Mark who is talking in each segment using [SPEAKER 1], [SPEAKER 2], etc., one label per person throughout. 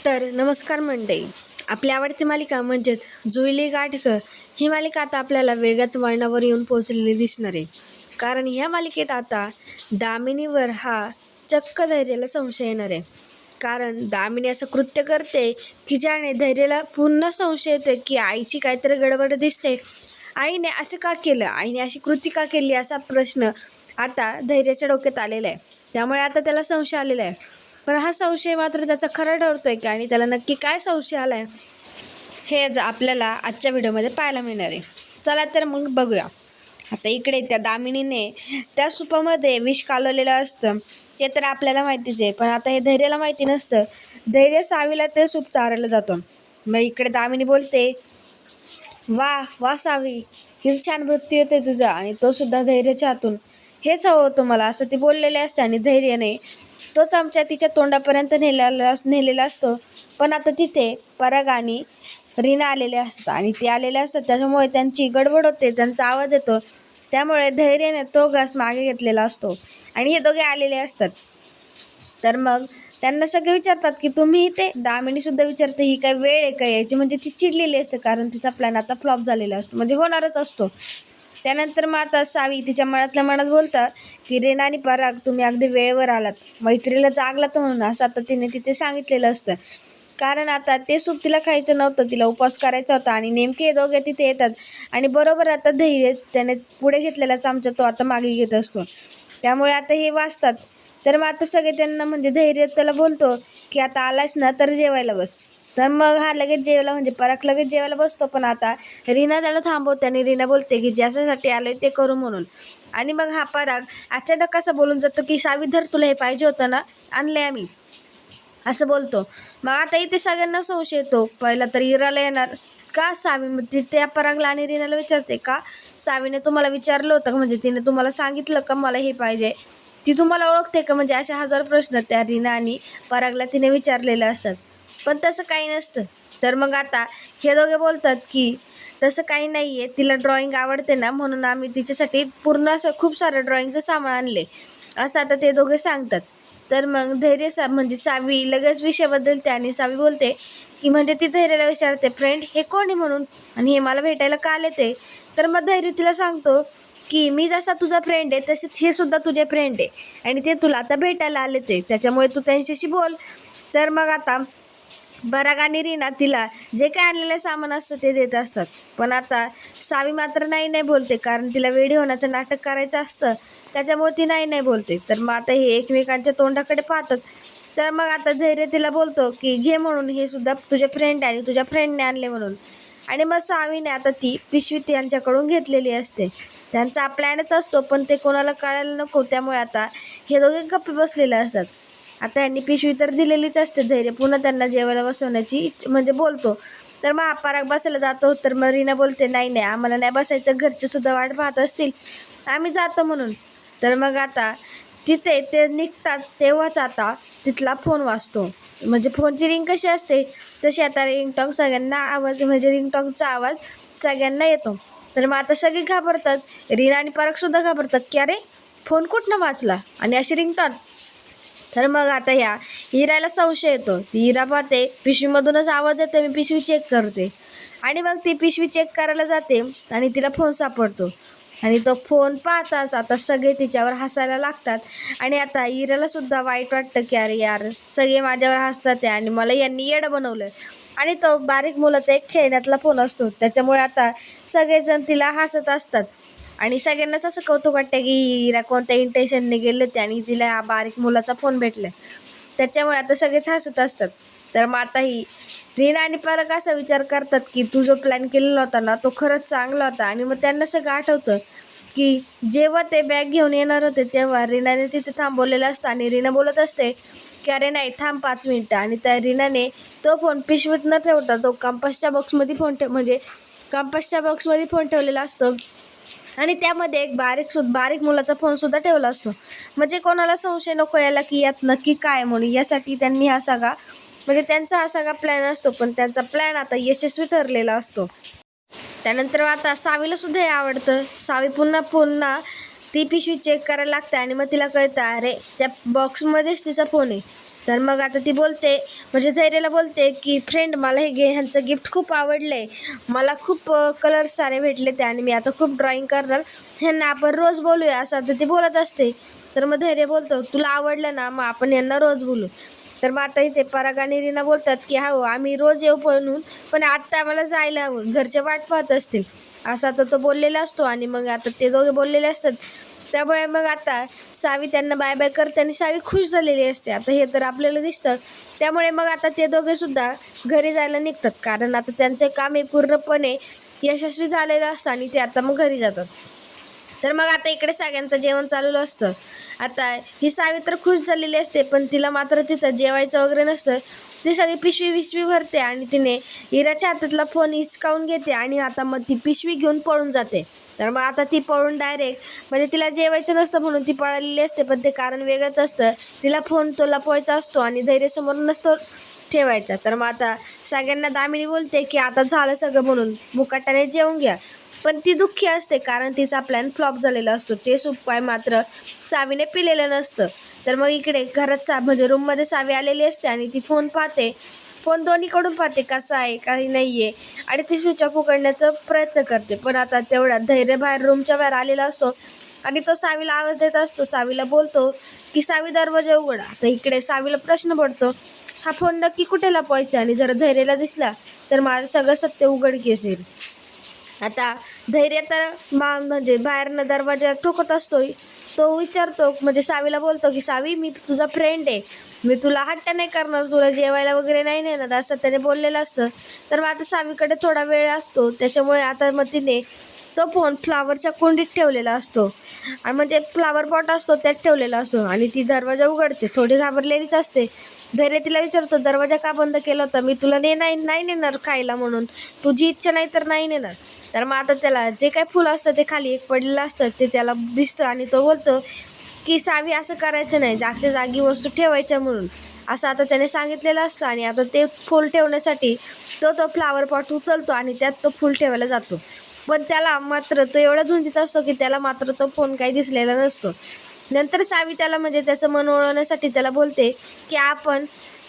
[SPEAKER 1] तर नमस्कार मंडळी, आपली आवडती मालिका म्हणजेच जुईली गाठकर ही मालिका आता आपल्याला वेगळ्याच वळणावर येऊन पोहोचलेली दिसणार आहे. कारण ह्या मालिकेत आता दामिनीवर हा चक्क धैर्याला संशय येणार आहे. कारण दामिनी असं कृत्य करते की ज्याने धैर्याला पुन्हा संशय येतो की आईची काहीतरी गडबड दिसते. आईने असं का केलं, आईने अशी कृती का केली, असा प्रश्न आता धैर्याच्या डोक्यात आलेला आहे. त्यामुळे आता त्याला संशय आलेला आहे. पण हा संशय मात्र त्याचा खरा ठरतोय की आणि त्याला नक्की काय संशय आला आहे हे आपल्याला आजच्या व्हिडिओमध्ये पाहायला मिळणार आहे. चला तर मग बघूया. आता इकडे त्या दामिनीने त्या सुपामध्ये विष कालवलेलं असतं ते तर आपल्याला माहितीच आहे, पण आता हे धैर्याला माहिती नसतं. धैर्य सावीला ते सूप चारायला जातो. मग इकडे दामिनी बोलते, वा वा सावी, किती छान वृत्ती होते तुझा, आणि तो सुद्धा धैर्याच्या हातून. हेच हवं होतं मला, असं ती बोललेले असते. आणि धैर्याने तो चमचा तिच्या तोंडापर्यंत नेलेला असतो. पण आता तिथे पराग आणि रीना आलेले असतात आणि ते आलेले असतात त्याच्यामुळे त्यांची गडबड होते, त्यांचा आवाज येतो. त्यामुळे धैर्याने तो घास मागे घेतलेला असतो आणि हे दोघे आलेले असतात. तर मग त्यांना सगळे विचारतात की तुम्ही इथे. दामिनीसुद्धा विचारते ही काय वेळ आहे का यायची, म्हणजे ती चिडलेली असते कारण तिचा प्लॅन आता फ्लॉप झालेला असतो, म्हणजे होणारच असतो. त्यानंतर मग आता सावी तिच्या मनातल्या मनात बोलतात की रीना आणि पराग तुम्ही अगदी वेळेवर आलात, मैत्रीला जागलात म्हणून, असं आता तिने तिथे सांगितलेलं असतं. कारण आता ते सूप तिला खायचं नव्हतं, तिला उपवास करायचा होता आणि नेमके दोघे तिथे येतात. आणि बरोबर आता धैर्य त्याने पुढे घेतलेला चमचा तो आता मागे घेत असतो. त्यामुळे आता हे वाचतात. तर मग आता सगळे त्यांना म्हणजे धैर्य त्याला बोलतो की आता आलास ना तर जेवायला बस. तर मग हा लगेच जेवायला म्हणजे पराग लगेच जेवायला बसतो. पण आता रीना त्याला थांबवते आणि रीना बोलते की ज्याच्यासाठी आलोय ते करू म्हणून. आणि मग हा पराग अचानक असा बोलून जातो की सावीधर तुला हे पाहिजे होतं ना, आणले आम्ही, असं बोलतो. मग आता इथे सगळ्यांना संशय येतो. पहिला तर इराला येणार का सावी, मग ती त्या परागला आणि रीनाला विचारते का सावीने तुम्हाला विचारलं होतं का, म्हणजे तिने तुम्हाला सांगितलं का मला हे पाहिजे, ती तुम्हाला ओळखते का, म्हणजे अशा हजार प्रश्न त्या रीना आणि परागला तिने विचारलेले असतात. पण तसं काही नसतं. तर मग आता हे दोघे बोलतात की तसं काही नाही आहे, तिला ड्रॉइंग आवडते ना म्हणून आम्ही तिच्यासाठी पूर्ण असं खूप सारं ड्रॉइंगचं सामान आणले, असं आता ते दोघे सांगतात. तर मग धैर्य म्हणजे सावी लगेच विषय बदलते आणि सावी बोलते की म्हणजे ती धैर्याला विचारते फ्रेंड हे कोण आहे म्हणून, आणि हे मला भेटायला का आले ते. तर मग धैर्य तिला सांगतो की मी जसा तुझा फ्रेंड आहे तसेच हे सुद्धा तुझे फ्रेंड आहे आणि ते तुला आता भेटायला आले ते, त्याच्यामुळे तू त्यांच्याशी बोल. तर मग आता पराग आणि रीना तिला जे काय आणलेलं सामान असतं ते देत असतात. पण आता सावी मात्र नाही बोलते, कारण तिला वेडी होण्याचं नाटक करायचं असतं, त्याच्यामुळे ती नाही बोलते. तर मग आता हे एकमेकांच्या तोंडाकडे पाहतात. तर मग आता धैर्य तिला बोलतो की घे म्हणून, हे सुद्धा तुझे फ्रेंड आहे आणि तुझ्या फ्रेंडने आणले म्हणून. आणि मग सावीने आता ती पिशवी त्यांच्याकडून घेतलेली असते. त्यांचा प्लॅनच असतो पण ते कोणाला कळायला नको, त्यामुळे आता हे दोघे गप्पे बसलेले असतात. आता यांनी पिशवी तर दिलेलीच असते. धैर्य पुन्हा त्यांना जेवायला बसवण्याची म्हणजे बोलतो. तर मग हा पराग बसायला जातो. तर मग रीना बोलते नाही आम्हाला नाही बसायचं, घरचे सुद्धा वाट पाहत असतील, आम्ही जातो म्हणून. तर मग आता तिथे ते निघतात तेव्हाच आता तिथला फोन वाजतो. म्हणजे फोनची रिंग कशी असते तशी आता रिंगटॉंग सगळ्यांना आवाज, म्हणजे रिंगटॉंगचा आवाज सगळ्यांना येतो. तर मग आता सगळे घाबरतात. रीना आणि परागसुद्धा घाबरतात की अरे फोन कुठनं वाचला आणि अशी रिंगटॉन. तर मग आता ह्या हिराला संशय येतो. ती हिरा पाहते पिशवीमधूनच आवाज येतो, मी पिशवी चेक करते आणि मग ती पिशवी चेक करायला जाते आणि तिला फोन सापडतो. आणि तो फोन पाहताच आता सगळे तिच्यावर हसायला लागतात. आणि आता हिराला सुद्धा वाईट वाटतं की अरे यार सगळे माझ्यावर हसतात आहे आणि मला यांनी येडं बनवलं. आणि तो बारीक मुलाचा एक खेळण्यातला फोन असतो, त्याच्यामुळे आता सगळेजण तिला हसत असतात. आणि सगळ्यांनाच असं कौतुक वाटतं की हिरा कोणत्या इंटेन्शनने गेले होते आणि तिला हा बारीक मुलाचा फोन भेटला, त्याच्यामुळे आता सगळेच हसत असतात. तर मग आता ही रीना आणि पराग असा विचार करतात की तू जो प्लॅन केलेला होता ना तो खरंच चांगला होता. आणि मग त्यांना सगळं आठवतं की जेव्हा ते बॅग घेऊन येणार होते तेव्हा रीनाने तिथे थांबवलेलं असतं आणि रीना बोलत असते की अरे नाही थांब 5 मिनिटं. आणि त्या रीनाने तो फोन पिशवीत न ठेवता तो कंपासच्या बॉक्समध्ये म्हणजे कंपासच्या बॉक्समध्ये फोन ठेवलेला असतो आणि त्यामध्ये एक बारीक मुलाचा फोनसुद्धा ठेवला असतो. म्हणजे कोणाला संशय नको यायला की यात नक्की काय म्हणून, यासाठी त्यांनी हा सगळा म्हणजे त्यांचा हा सगळा प्लॅन असतो. पण त्यांचा प्लॅन आता यशस्वी ठरलेला असतो. त्यानंतर आता सावीला सुद्धा हे आवडतं. सावी पुन्हा ती पिशवी चेक करायला लागते आणि मग तिला कळतं अरे त्या बॉक्समध्येच तिचा फोन आहे. तर मग आता ती बोलते, म्हणजे धैर्याला बोलते की फ्रेंड मला ह्यांचं गिफ्ट खूप आवडलं आहे, मला खूप कलर्स सारे भेटले ते आणि मी आता खूप ड्रॉइंग करणार, ह्यांना आपण रोज बोलूया असं आता ती बोलत असते. तर मग धैर्य बोलतो तुला आवडलं ना, मग आपण यांना रोज बोलू. तर मग आता इथे पराग आणि रीना बोलतात की हो आम्ही रोज येऊ म्हणून, पण आत्ता आम्हाला जायला हवं, घरचे वाट पाहत असतील, असा तर तो बोललेला असतो. आणि मग आता ते दोघे बोललेले असतात. त्यामुळे मग आता सावी त्यांना बाय बाय करते आणि सावी खुश झालेली असते. आता हे तर आपल्याला दिसतं. त्यामुळे मग आता ते दोघे सुद्धा घरी जायला निघतात, कारण आता त्यांचे काम हे पूर्णपणे यशस्वी झालेलं असतं आणि ते आता मग घरी जातात. तर मग आता इकडे सगळ्यांचं जेवण चालू असतं. आता ही सावी तर खुश झालेली असते, पण तिला मात्र तिथं जेवायचं वगैरे नसतं. ती सगळी पिशवी विशवी भरते आणि तिने इराच्या हातातला फोन हिसकावून घेते आणि आता मग ती पिशवी घेऊन पळून जाते. तर मग आता ती पळून डायरेक्ट, म्हणजे तिला जेवायचं नसतं म्हणून ती पळालेली असते, पण ते कारण वेगळंच असतं. तिला फोन तो लपवायचा असतो आणि धैर्यासमोर नसतो ठेवायचा. तर मग आता सगळ्यांना दामिनी बोलते की आता झालं सगळं म्हणून मुकाट्याने जेवून घ्या. पण ती दुःखी असते, कारण तिचा प्लॅन फ्लॉप झालेला असतो. ते उपाय मात्र सावीने पिलेलं नसतं. तर मग इकडे घरात म्हणजे रूममध्ये सावी आलेली असते आणि ती फोन पाहते. फोन दोन्हीकडून पाहते कसा आहे काही नाही आहे, आणि ती स्विच ऑफ उघडण्याचा प्रयत्न करते. पण आता तेवढ्यात धैर्य बाहेर रूमच्या बाहेर आलेला असतो आणि तो सावीला आवाज देत असतो. सावीला बोलतो की सावी दरवाजा उघडा. तर इकडे सावीला प्रश्न पडतो, हा फोन नक्की कुठे लपवायचा, आणि जर धैर्याला दिसला तर माझं सगळं सत्य उघडकीस येईल. आता धैर्य तर म्हणजे बाहेरनं दरवाजा ठोकत असतो. तो विचारतो, म्हणजे सावीला बोलतो की सावी मी तुझा फ्रेंड आहे, मी तुला हट्ट नाही करणार, तुला जेवायला वगैरे नाही नेणार, असं त्याने बोललेलं असतं. तर मग आता सावीकडे थोडा वेळ असतो, त्याच्यामुळे आता मग तिने तो फोन फ्लावरच्या कुंडीत ठेवलेला असतो, आणि म्हणजे फ्लावर पॉट असतो त्यात ठेवलेला असतो. आणि ती दरवाजा उघडते, थोडी घाबरलेलीच असते. धैर्य तिला विचारतो दरवाजा का बंद केला होता, मी तुला नाही नेणार खायला म्हणून, तुझी इच्छा नाही तर नाही नेणार. तर मग आता त्याला जे काही फुलं असतं ते खाली एक पडलेलं असतं ते त्याला दिसतं, आणि तो बोलतो की सावी असं करायचं नाही, जागच्या जागी वस्तू ठेवायच्या म्हणून, असं आता त्याने सांगितलेलं असतं. आणि आता ते फूल ठेवण्यासाठी तो फ्लावर पॉट उचलतो आणि त्यात तो फूल ठेवायला जातो. पण त्याला मात्र तो एवढा झुंजीत असतो की त्याला मात्र तो फोन काही दिसलेला नसतो. नंतर सावी त्याला, म्हणजे त्याचं मन वळवण्यासाठी त्याला बोलते की आपण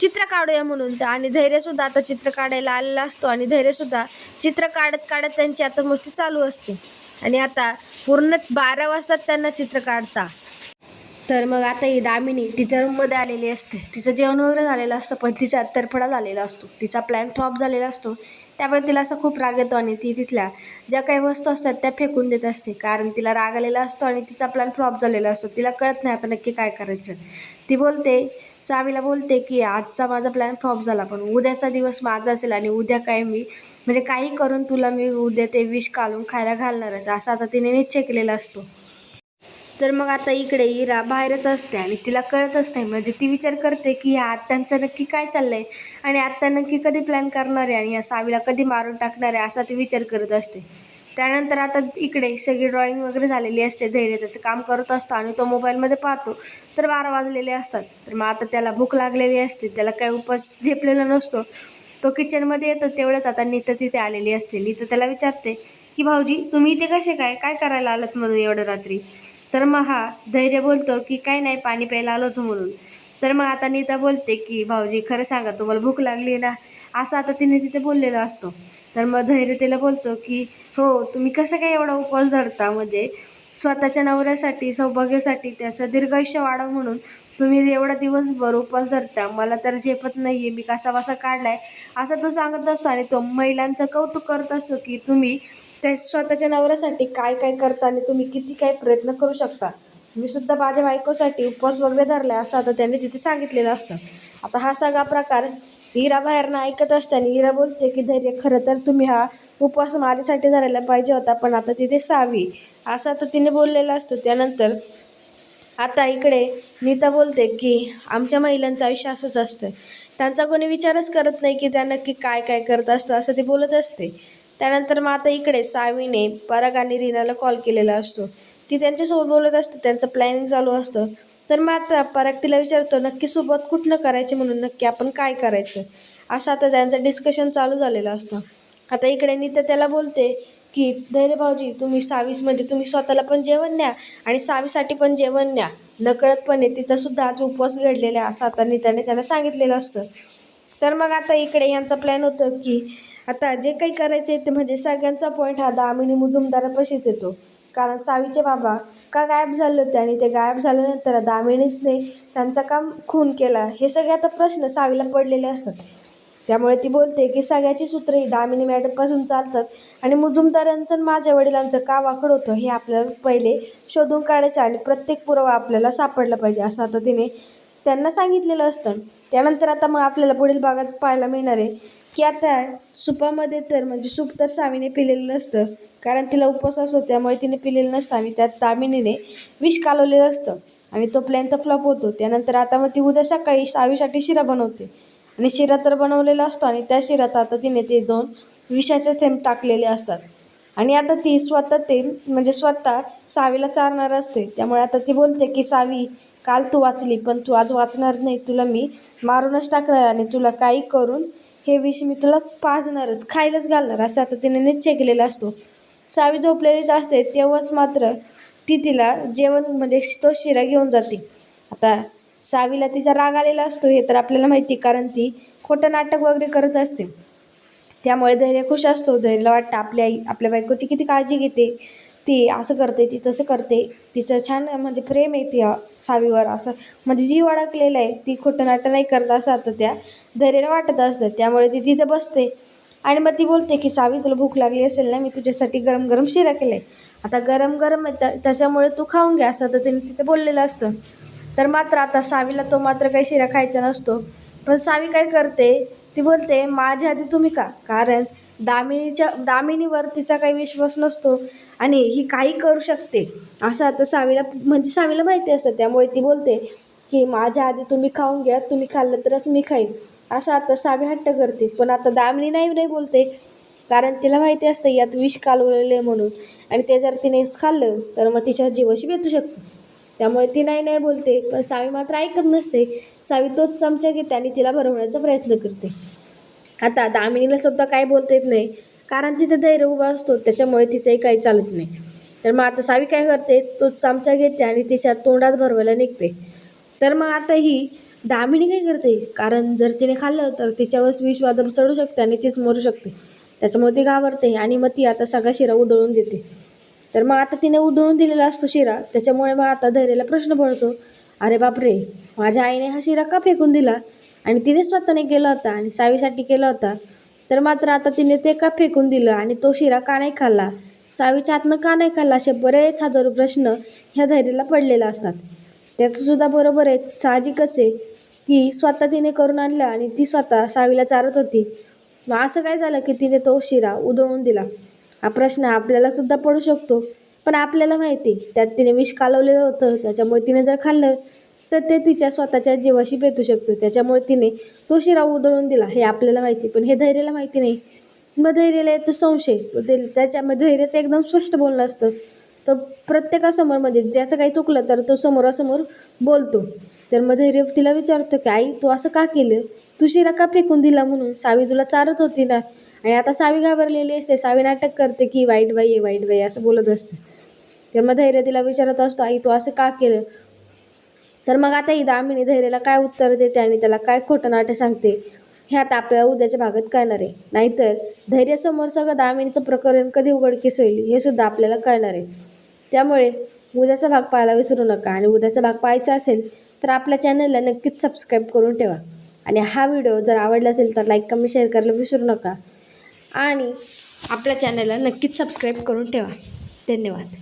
[SPEAKER 1] चित्र काढूया म्हणून. आणि धैर्यसुद्धा आता चित्र काढायला आलेला असतो, आणि धैर्यसुद्धा चित्र काढत काढत त्यांची आता मस्ती चालू असते. आणि आता पूर्ण 12 वाजता त्यांना चित्र काढता. तर मग आता ही दामिनी तिच्या रूममध्ये आलेली असते. तिचं जेवण वगैरे झालेलं असतं, पण तिचा अत्तरफडा झालेला असतो, तिचा प्लॅन फ्लॉप झालेला असतो. त्यामुळे तिला असा खूप राग येतो आणि ती तिथल्या ज्या काही वस्तू असतात त्या फेकून देत असते, कारण तिला राग आलेला असतो आणि तिचा प्लॅन फ्लॉप झालेला असतो. तिला कळत नाही आता नक्की काय करायचं. ती बोलते, सावीला बोलते की आजचा माझा प्लॅन फ्लॉप झाला, पण उद्याचा दिवस माझा असेल आणि उद्या काय मी, म्हणजे काही करून तुला मी उद्या ते विष काढून खायला घालणारच, असा आता तिने निश्चय केलेला असतो. तर मग आता इकडे इरा बाहेरच असते आणि तिला कळतच नाही, म्हणजे ती विचार करते की ह्या आत्यांचं नक्की काय चाललंय आणि आत्या नक्की कधी प्लॅन करणार आहे आणि या सावीला कधी मारून टाकणार आहे, असा ती विचार करत असते. त्यानंतर आता इकडे सगळी ड्रॉइंग वगैरे झालेली असते. धैर्य त्याचं काम करत असतो आणि तो मोबाईलमध्ये पाहतो, तर 12 वाजलेले असतात. तर मग आता त्याला भूक लागलेली असते, त्याला काही उपास झेपलेला नसतो. तो किचनमध्ये येतो, तेवढंच आता नीता तिथे आलेली असते. नीता त्याला विचारते की भाऊजी तुम्ही इथे कसे काय काय करायला आलात म्हणून एवढं रात्री. तर मग हा धैर्य बोलतो की काही नाही, पाणी प्यायला आलो होतो म्हणून. तर मग आता नीता बोलते की भाऊजी खरं सांगा तुम्हाला भूक लागली ना, असं आता तिने तिथे बोललेला असतो. तर मग धैर्य तिला बोलतो की हो तुम्ही कसं काय एवढा उपवास धरता, म्हणजे स्वतःच्या नवऱ्यासाठी सौभाग्यासाठी त्याचं दीर्घायुष्य वाढव म्हणून तुम्ही एवढा दिवसभर उपवास धरता, मला तर झेपत नाही आहे, मी कसाबसा काढलाय, असं तो सांगत असतो. आणि तो महिलांचं कौतुक करत असतो की तुम्ही त्या स्वतःच्या नवऱ्यासाठी काय काय करता आणि तुम्ही किती काय प्रयत्न करू शकता, मी सुद्धा माझ्या बायकोसाठी उपवास वगैरे धरला, असं आता त्यांनी तिथे सांगितलेलं असतं. आता हा सगळा प्रकार हिरा बाहेरनं ऐकत असताना हिरा बोलते की धैर्य खरं तर तुम्ही हा उपवास माझ्यासाठी धरायला पाहिजे होता, पण आता तिथे सावी, असं आता तिने बोललेलं असतं. त्यानंतर आता इकडे नीता बोलते की आमच्या महिलांचं आयुष्य असंच असतं, त्यांचा कोणी विचारच करत नाही की त्या नक्की काय काय करत असतं, असं ती बोलत असते. त्यानंतर मग आता इकडे सावीने पराग आणि रीनाला कॉल केलेला असतो. ती त्यांच्यासोबत बोलत असते, त्यांचं प्लॅनिंग चालू असतं. तर मग आता पराग तिला विचारतो नक्की सोबत कुठनं करायचे म्हणून, नक्की आपण काय करायचं, असं आता त्यांचं डिस्कशन चालू झालेलं असतं. आता इकडे नीता त्याला बोलते की धैर्य भाऊजी तुम्ही सावीस म्हणजे तुम्ही स्वतःला पण जेवण न्या आणि सावीसाठी पण जेवण न्या. नकळतपणे तिचासुद्धा आज उपवास घडलेला आहे असं आता नीताने त्याला सांगितलेलं असतं. तर मग आता इकडे यांचा प्लॅन होतं की आता जे काही करायचं आहे ते म्हणजे सगळ्यांचा पॉईंट हा दामिनी मुजुमदारापाशीच येतो. कारण सावीचे बाबा का गायब झाले होते आणि ते गायब झाल्यानंतर दामिनीने त्यांचा काम खून केला हे सगळे आता प्रश्न सावीला पडलेले असतात. त्यामुळे ती बोलते की सगळ्याची सूत्र ही दामिनी मॅडमपासून चालतात आणि मुजुमदारांचं आणि माझ्या वडिलांचं का वाकड होतं हे आपल्याला पहिले शोधून काढायचं आणि प्रत्येक पुरावा आपल्याला सापडला पाहिजे असं आता तिने त्यांना सांगितलेलं असतं. त्यानंतर आता मग आपल्याला पुढील भागात पाहायला मिळणार आहे की आता सुपामध्ये तर म्हणजे सूप तर सावीने पिलेलं नसतं कारण तिला उपवास असतो त्यामुळे तिने पिलेलं नसतं आणि त्यात दामिनीने विष कालवलेलं असतं आणि तो प्लॅन तर फ्लॉप होतो. त्यानंतर आता मग ती उद्या सकाळी सावीसाठी शिरा बनवते आणि शिरा तर बनवलेला असतो आणि त्या शिरात आता तिने ते 2 विषाचे थेंब टाकलेले असतात आणि आता ती स्वतः सावीला चारणार असते. त्यामुळे आता ती बोलते की सावी काल तू वाचली पण तू आज वाचणार नाही, तुला मी मारूनच टाकणार आणि तुला काही करून हे विष मी तुला पाजणारच खायलाच घालणार असं आता तिने निश्चय केलेला असतो. सावी झोपलेलीच असते तेव्हाच मात्र ती तिला जेवण म्हणजे तो शिरा घेऊन जाते. आता सावीला तिचा राग आलेला असतो हे तर आपल्याला माहिती कारण ती खोटं नाटक वगैरे करत असते. त्यामुळे धैर्य खुश असतो. धैर्यला वाटतं आपली आई आपल्या बायकोची किती काळजी घेते, ती असं करते ती तसं करते, तिचं छान म्हणजे प्रेम आहे ती सावीवर असं म्हणजे जीव अडकलेला आहे, ती खोटं नाटक नाही करत असं आता त्या धैर्याला वाटत असतं. त्यामुळे ती तिथं बसते आणि मग ती बोलते की सावी तुला भूक लागली असेल ना, मी तुझ्यासाठी गरम गरम शिरा केला आहे, आता गरम गरम त्याच्यामुळे तू खाऊन घ्या असं तर तिने तिथे बोललेलं असतं. तर मात्र आता सावीला तो मात्र काही शिरा खायचा नसतो. पण सावी काय करते ती बोलते माझ्या आधी तुम्ही का, कारण दामिनीवर तिचा काही विश्वास नसतो आणि ही काही करू शकते असं आता सावीला माहिती असतं. त्यामुळे ती बोलते की माझ्या आधी तुम्ही खाऊन घ्या, तुम्ही खाल्लं तरच मी खाईन असं आता सावी हट्ट करते. पण आता दामिनी नाही बोलते कारण तिला माहिती असतं यात विष कालवलेलं आहे म्हणून आणि ते जर तिने खाल्लं तर मग तिच्या जीवाशी बेतू शकतं. त्यामुळे ती नाही बोलते. पण सावी मात्र ऐकत नसते. सावी तोच चमचा घेते आणि तिला भरवण्याचा प्रयत्न करते. आता दामिनीला सुद्धा काय बोलता येत नाही कारण तिथे धैर्य उभा असतो त्याच्यामुळे तिचंही काही चालत नाही. तर मग आता सावी काय करते तो चमचा घेते आणि तिच्या तोंडात भरवायला निघते. तर मग आता ही दामिनी काय करते कारण जर तिने खाल्लं तर तिच्यावर विषवादळ चढू शकते आणि तीच मरू शकते. त्याच्यामुळे ती घाबरते आणि मग ती आता सगळा शिरा उधळून देते. तर मग आता तिने उधळून दिलेला असतो शिरा. त्याच्यामुळे मग आता धैर्याला प्रश्न पडतो, अरे बापरे माझ्या आईने हा शिरा का फेकून दिला आणि तिने स्वतःने केला होता आणि सावीसाठी केला होता, तर मात्र आता तिने ते का फेकून दिलं आणि तो शिरा का नाही खाल्ला, सावीच्या हातनं का नाही खाल्ला, असे बरेच हजारो प्रश्न ह्या धैर्याला पडलेला असतात. त्याचंसुद्धा बरोबर आहे, साहजिकच आहे की स्वतः तिने करून आणलं आणि ती स्वतः सावीला चारत होती. मग असं काय झालं की तिने तो शिरा उधळून दिला, हा प्रश्न आपल्याला सुद्धा पडू शकतो. पण आपल्याला माहिती त्यात तिने विष कालवलेलं होतं त्याच्यामुळे तिने जर खाल्लं तर ते तिच्या स्वतःच्या जीवाशी बेतू शकतो. त्याच्यामुळे तिने तो शिरा उधळून दिला हे आपल्याला माहिती, पण हे धैर्याला माहिती नाही. मग धैर्याला येतो संशय. त्याच्यामध्ये धैर्याचं एकदम स्पष्ट बोलणं असतं. तो प्रत्येकासमोर म्हणजे ज्याचं काही चुकलं तर तो समोरासमोर बोलतो. तर मग धैर्य तिला विचारतो की आई तू असं का केलं, तू शिरा का फेकून दिला म्हणून, सावी तुला चारत होती ना. आणि आता सावी घाबरलेली असते. सावी नाटक करते की वाईट बाई असं बोलत असते. तर मग धैर्य तिला विचारत असतो आई तू असं का केलं. तर मग आता ही दामिनी धैर्याला काय उत्तर देते आणि त्याला काय खोटं नाटक सांगते हे आता आपल्याला उद्याच्या भागात कळणार आहे. नाहीतर धैर्यासमोर सगळं दामिनीचं प्रकरण कधी उघडकीस होईल हे सुद्धा आपल्याला कळणार आहे. त्यामुळे उद्याचा भाग पाहायला विसरू नका आणि उद्याचा भाग पाहायचा असेल तर आपल्या चॅनलला नक्कीच सबस्क्राईब करून ठेवा आणि हा व्हिडिओ जर आवडला असेल तर लाईक कमेंट शेअर करायला विसरू नका आणि आपल्या चॅनलला नक्कीच सबस्क्राईब करून ठेवा. धन्यवाद.